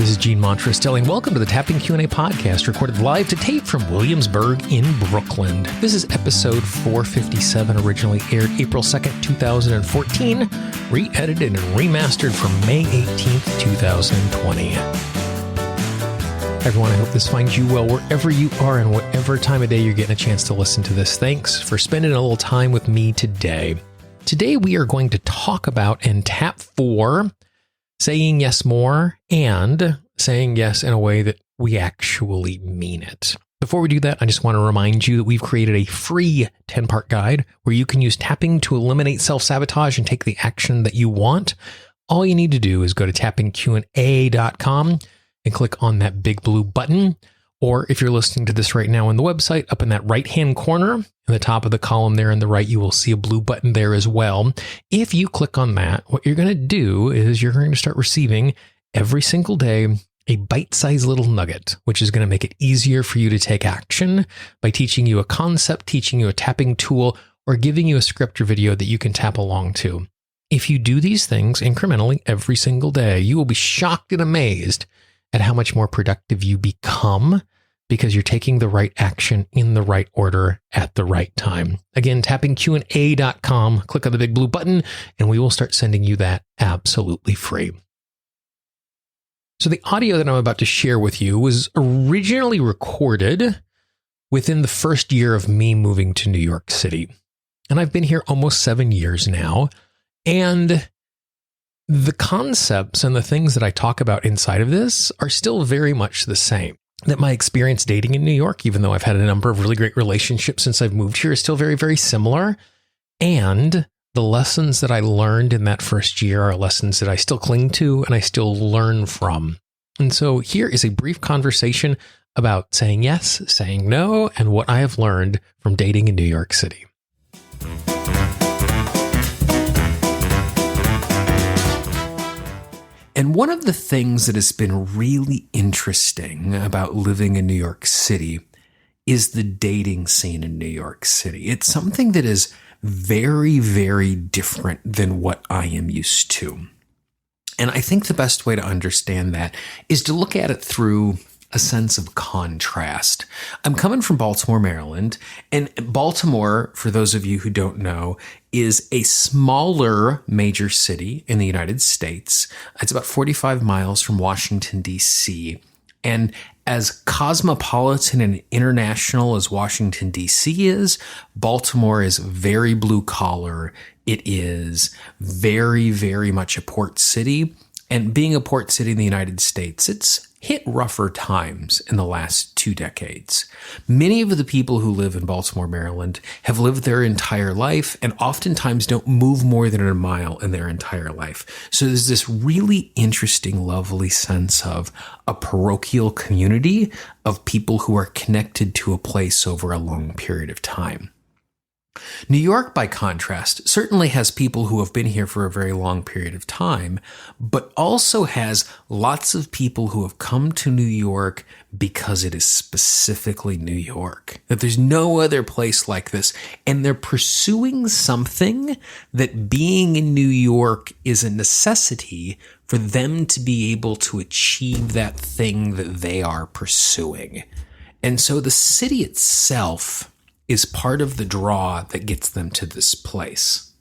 This is Gene Montrestelli. Welcome to the Tapping Q&A podcast, recorded live to tape from Williamsburg in Brooklyn. This is episode 457, originally aired April 2nd, 2014, re-edited and remastered for May 18th, 2020. Everyone, I hope this finds you well wherever you are and whatever time of day you're getting a chance to listen to this. Thanks for spending a little time with me today. Today we are going to talk about and tap for saying yes more and saying yes in a way that we actually mean it. Before we do that, I just want to remind you that we've created a free 10-part guide where you can use tapping to eliminate self-sabotage and take the action that you want. All you need to do is go to tappingqa.com and click on that big blue button. Or if you're listening to this right now on the website, up in that right-hand corner, in the top of the column there on the right, you will see a blue button there as well. If you click on that, what you're going to do is you're going to start receiving every single day a bite-sized little nugget, which is going to make it easier for you to take action by teaching you a concept, teaching you a tapping tool, or giving you a script or video that you can tap along to. If you do these things incrementally every single day, you will be shocked and amazed at how much more productive you become because you're taking the right action in the right order at the right time. Again, tappingqa.com, click on the big blue button, and we will start sending you that absolutely free. So the audio that I'm about to share with you was originally recorded within the first year of me moving to New York City. And I've been here almost 7 years now. And the concepts and the things that I talk about inside of this are still very much the same. That my experience dating in New York, even though I've had a number of really great relationships since I've moved here, is still very, very similar. And the lessons that I learned in that first year are lessons that I still cling to and I still learn from. And so here is a brief conversation about saying yes, saying no, and what I have learned from dating in New York City. And one of the things that has been really interesting about living in New York City is the dating scene in New York City. It's something that is very, very different than what I am used to. And I think the best way to understand that is to look at it through a sense of contrast. I'm coming from Baltimore, Maryland, and Baltimore, for those of you who don't know, is a smaller major city in the United States. It's about 45 miles from Washington, D.C. And as cosmopolitan and international as Washington, D.C. is, Baltimore is very blue collar. It is very, very much a port city. And being a port city in the United States, it's hit rougher times in the last 2 decades. Many of the people who live in Baltimore, Maryland have lived their entire life and oftentimes don't move more than a mile in their entire life. So there's this really interesting, lovely sense of a parochial community of people who are connected to a place over a long period of time. New York, by contrast, certainly has people who have been here for a very long period of time, but also has lots of people who have come to New York because it is specifically New York, that there's no other place like this. And they're pursuing something that being in New York is a necessity for them to be able to achieve that thing that they are pursuing. And so the city itself is part of the draw that gets them to this place.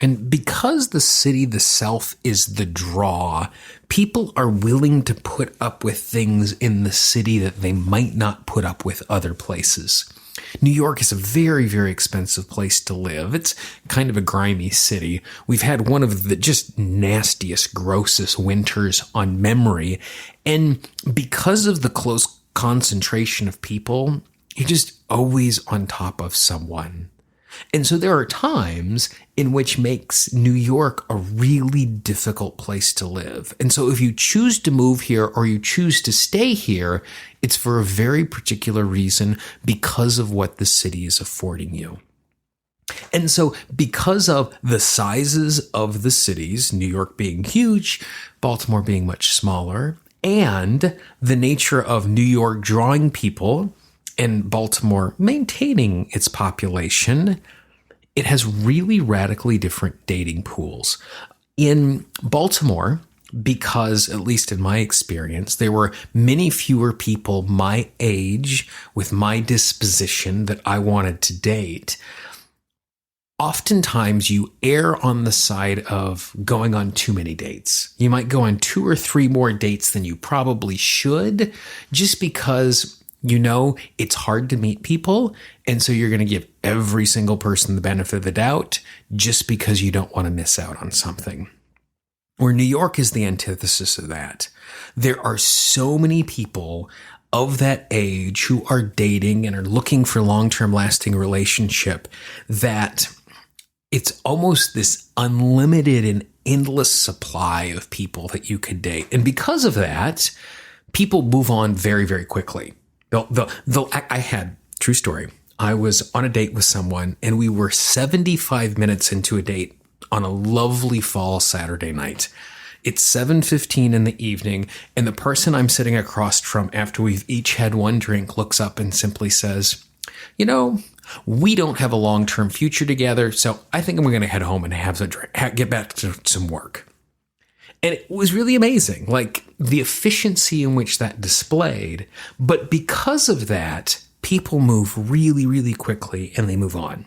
And because the city itself is the draw, people are willing to put up with things in the city that they might not put up with other places. New York is a very, very expensive place to live. It's kind of a grimy city. We've had one of the just nastiest, grossest winters on memory. And because of the close concentration of people, you're just always on top of someone. And so there are times in which makes New York a really difficult place to live. And so if you choose to move here or you choose to stay here, it's for a very particular reason because of what the city is affording you. And so because of the sizes of the cities, New York being huge, Baltimore being much smaller, and the nature of New York drawing people and Baltimore maintaining its population, it has really radically different dating pools. In Baltimore, because, at least in my experience, there were many fewer people my age with my disposition that I wanted to date. Oftentimes you err on the side of going on too many dates. You might go on 2 or 3 more dates than you probably should, just because it's hard to meet people. And so you're going to give every single person the benefit of the doubt just because you don't want to miss out on something. Where New York is the antithesis of that. There are so many people of that age who are dating and are looking for long-term lasting relationship that it's almost this unlimited and endless supply of people that you could date. And because of that, people move on very, very quickly. I had, true story, I was on a date with someone and we were 75 minutes into a date on a lovely fall Saturday night. It's 7:15 in the evening, and the person I'm sitting across from after we've each had one drink looks up and simply says, we don't have a long-term future together, so I think I'm going to head home and have a drink, get back to some work. And it was really amazing, like the efficiency in which that displayed. But because of that, people move really, really quickly and they move on.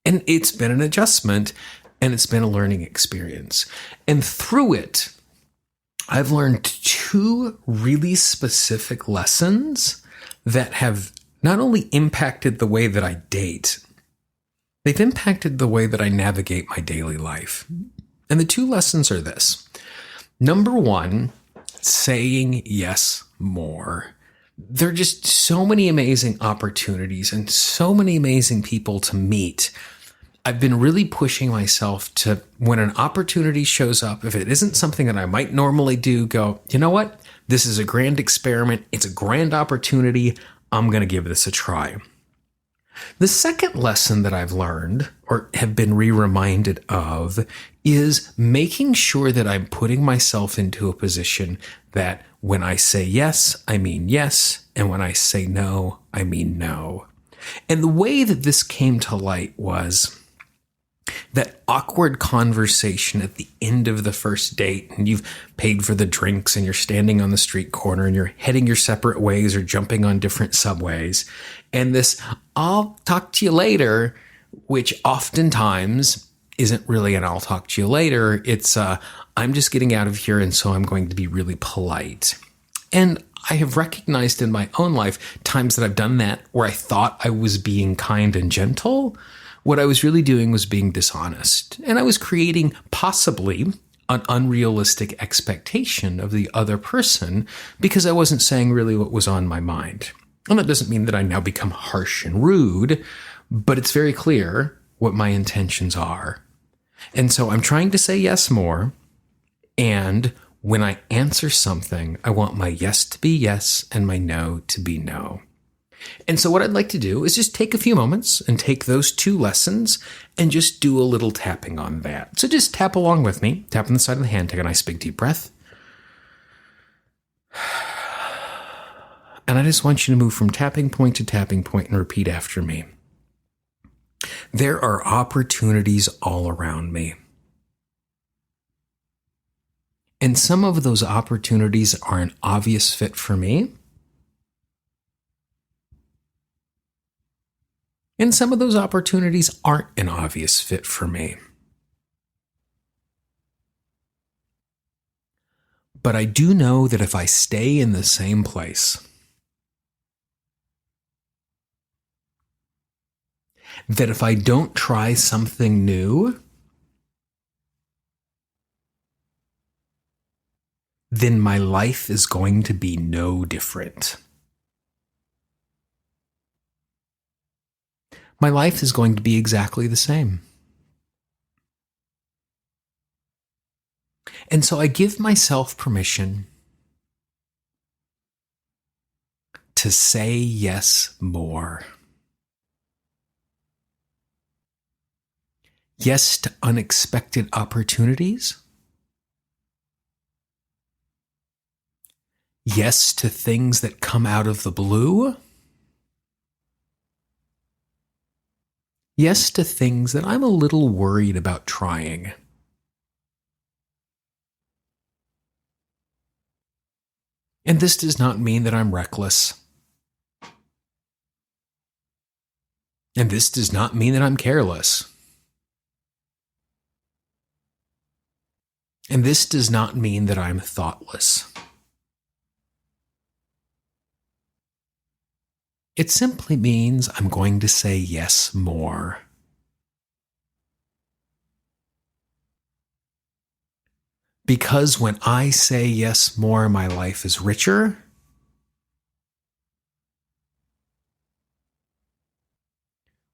And it's been an adjustment and it's been a learning experience. And through it, I've learned 2 really specific lessons that have not only impacted the way that I date, they've impacted the way that I navigate my daily life. And the 2 lessons are this. Number 1, saying yes more. There are just so many amazing opportunities and so many amazing people to meet. I've been really pushing myself to, when an opportunity shows up, if it isn't something that I might normally do, go, you know what? This is a grand experiment. It's a grand opportunity. I'm going to give this a try. The second lesson that I've learned, or have been reminded of, is making sure that I'm putting myself into a position that when I say yes, I mean yes, and when I say no, I mean no. And the way that this came to light was that awkward conversation at the end of the first date, and you've paid for the drinks and you're standing on the street corner and you're heading your separate ways or jumping on different subways. And this, I'll talk to you later, which oftentimes isn't really an I'll talk to you later. It's I'm just getting out of here and so I'm going to be really polite. And I have recognized in my own life times that I've done that where I thought I was being kind and gentle. What I was really doing was being dishonest, and I was creating possibly an unrealistic expectation of the other person because I wasn't saying really what was on my mind. And that doesn't mean that I now become harsh and rude, but it's very clear what my intentions are. And so I'm trying to say yes more, and when I answer something, I want my yes to be yes and my no to be no. And so what I'd like to do is just take a few moments and take those 2 lessons and just do a little tapping on that. So just tap along with me. Tap on the side of the hand. Take a nice big deep breath. And I just want you to move from tapping point to tapping point and repeat after me. There are opportunities all around me. And some of those opportunities are an obvious fit for me. And some of those opportunities aren't an obvious fit for me. But I do know that if I stay in the same place, that if I don't try something new, then my life is going to be no different. My life is going to be exactly the same. And so I give myself permission to say yes more. Yes to unexpected opportunities. Yes to things that come out of the blue. Yes to things that I'm a little worried about trying. And this does not mean that I'm reckless. And this does not mean that I'm careless. And this does not mean that I'm thoughtless. It simply means I'm going to say yes more. Because when I say yes more, my life is richer.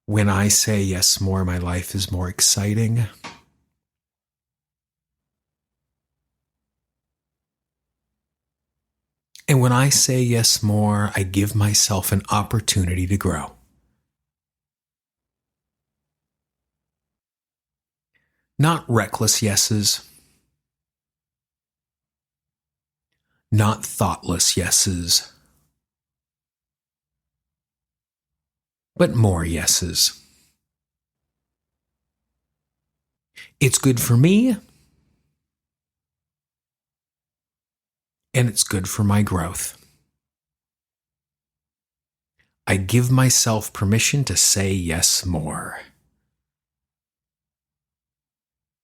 When I say yes more, my life is more exciting. And when I say yes more, I give myself an opportunity to grow. Not reckless yeses. Not thoughtless yeses. But more yeses. It's good for me. And it's good for my growth. I give myself permission to say yes more.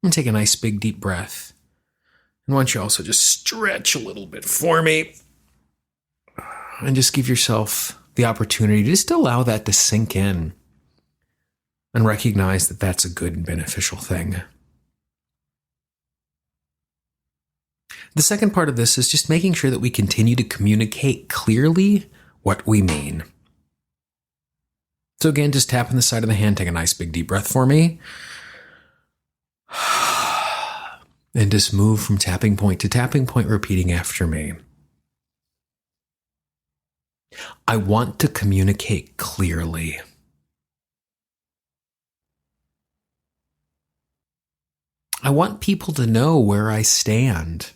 And take a nice big deep breath. And why don't you also just stretch a little bit for me? And just give yourself the opportunity to just allow that to sink in. And recognize that that's a good and beneficial thing. The second part of this is just making sure that we continue to communicate clearly what we mean. So again, just tap on the side of the hand, take a nice big deep breath for me. And just move from tapping point to tapping point, repeating after me. I want to communicate clearly. I want people to know where I stand.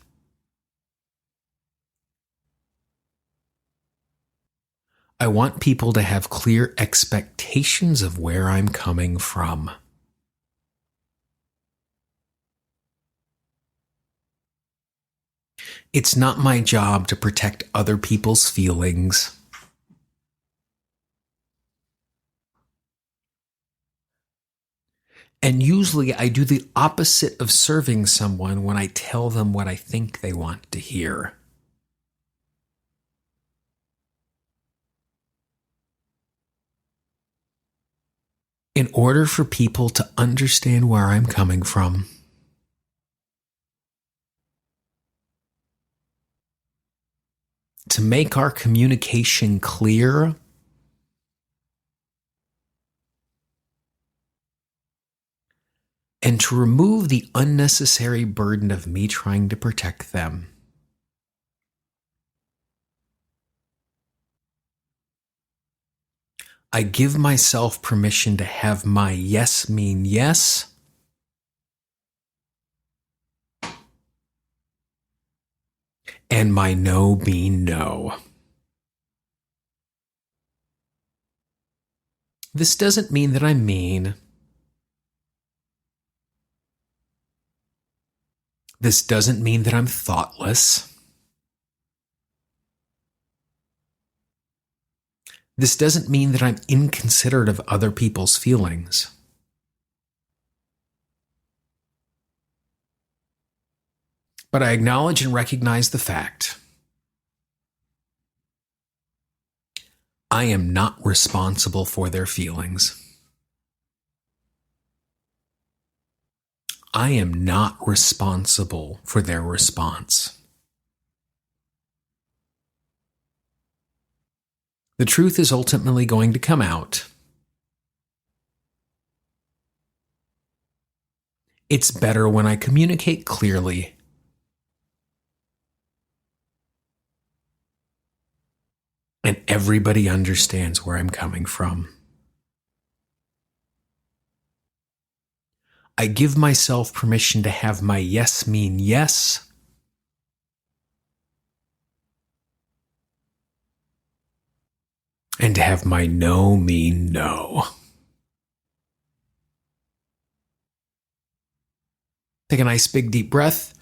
I want people to have clear expectations of where I'm coming from. It's not my job to protect other people's feelings. And usually I do the opposite of serving someone when I tell them what I think they want to hear. In order for people to understand where I'm coming from, to make our communication clear, and to remove the unnecessary burden of me trying to protect them. I give myself permission to have my yes mean yes, and my no mean no. This doesn't mean that I'm mean. This doesn't mean that I'm thoughtless. This doesn't mean that I'm inconsiderate of other people's feelings. But I acknowledge and recognize the fact I am not responsible for their feelings. I am not responsible for their response. The truth is ultimately going to come out. It's better when I communicate clearly. And everybody understands where I'm coming from. I give myself permission to have my yes mean yes, and to have my no mean no. Take a nice big deep breath.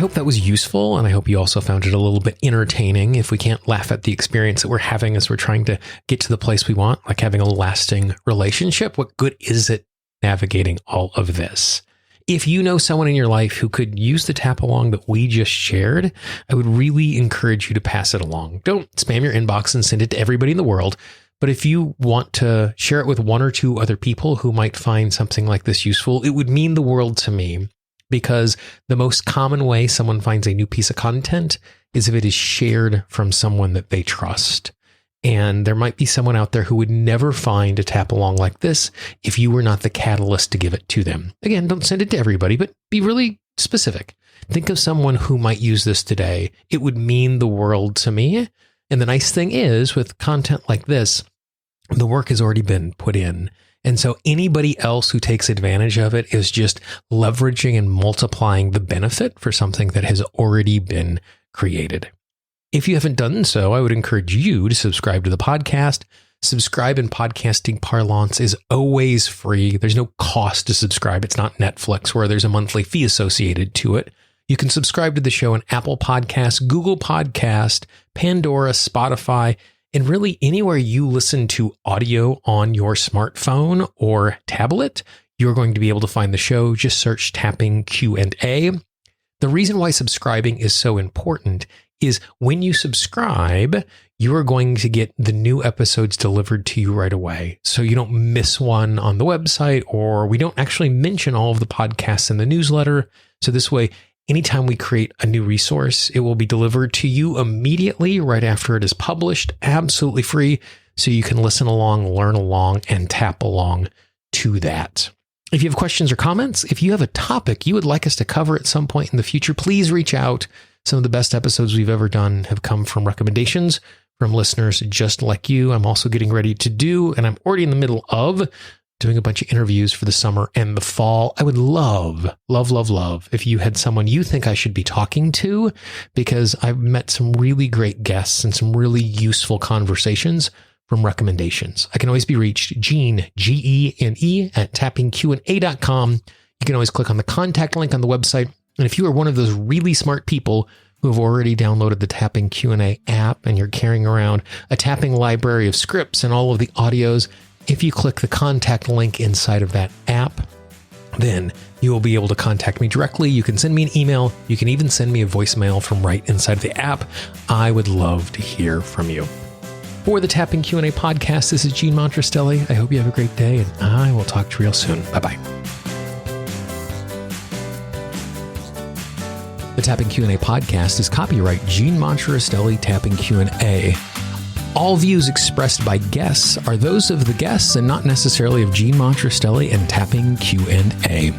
hope that was useful, and I hope you also found it a little bit entertaining. If we can't laugh at the experience that we're having as we're trying to get to the place we want, like having a lasting relationship, what good is it navigating all of this? If you know someone in your life who could use the tap along that we just shared, I would really encourage you to pass it along. Don't spam your inbox and send it to everybody in the world. But if you want to share it with one or two other people who might find something like this useful, it would mean the world to me, because the most common way someone finds a new piece of content is if it is shared from someone that they trust. And there might be someone out there who would never find a tap along like this if you were not the catalyst to give it to them. Again, don't send it to everybody, but be really specific. Think of someone who might use this today. It would mean the world to me. And the nice thing is, with content like this, the work has already been put in. And so anybody else who takes advantage of it is just leveraging and multiplying the benefit for something that has already been created. If you haven't done so, I would encourage you to subscribe to the podcast. Subscribe in podcasting parlance is always free. There's no cost to subscribe. It's not Netflix where there's a monthly fee associated to it. You can subscribe to the show on Apple Podcasts, Google Podcast, Pandora, Spotify, and really anywhere you listen to audio on your smartphone or tablet. You're going to be able to find the show. Just search Tapping Q&A. The reason why subscribing is so important is when you subscribe, you are going to get the new episodes delivered to you right away. So you don't miss one on the website, or we don't actually mention all of the podcasts in the newsletter. So this way, anytime we create a new resource, it will be delivered to you immediately right after it is published, absolutely free. So you can listen along, learn along, and tap along to that. If you have questions or comments, if you have a topic you would like us to cover at some point in the future, please reach out. Some of the best episodes we've ever done have come from recommendations from listeners just like you. I'm also getting ready to do, and I'm already in the middle of doing a bunch of interviews for the summer and the fall. I would love if you had someone you think I should be talking to, because I've met some really great guests and some really useful conversations from recommendations. I can always be reached, Gene, Gene, at tappingqa.com. You can always click on the contact link on the website. And if you are one of those really smart people who have already downloaded the Tapping Q&A app and you're carrying around a tapping library of scripts and all of the audios, if you click the contact link inside of that app, then you will be able to contact me directly. You can send me an email. You can even send me a voicemail from right inside of the app. I would love to hear from you. For the Tapping Q&A podcast, this is Gene Montrestelli. I hope you have a great day, and I will talk to you real soon. Bye-bye. The Tapping Q&A podcast is copyright Gene Montrestelli Tapping Q&A. All views expressed by guests are those of the guests and not necessarily of Gene Montrestelli and Tapping Q&A.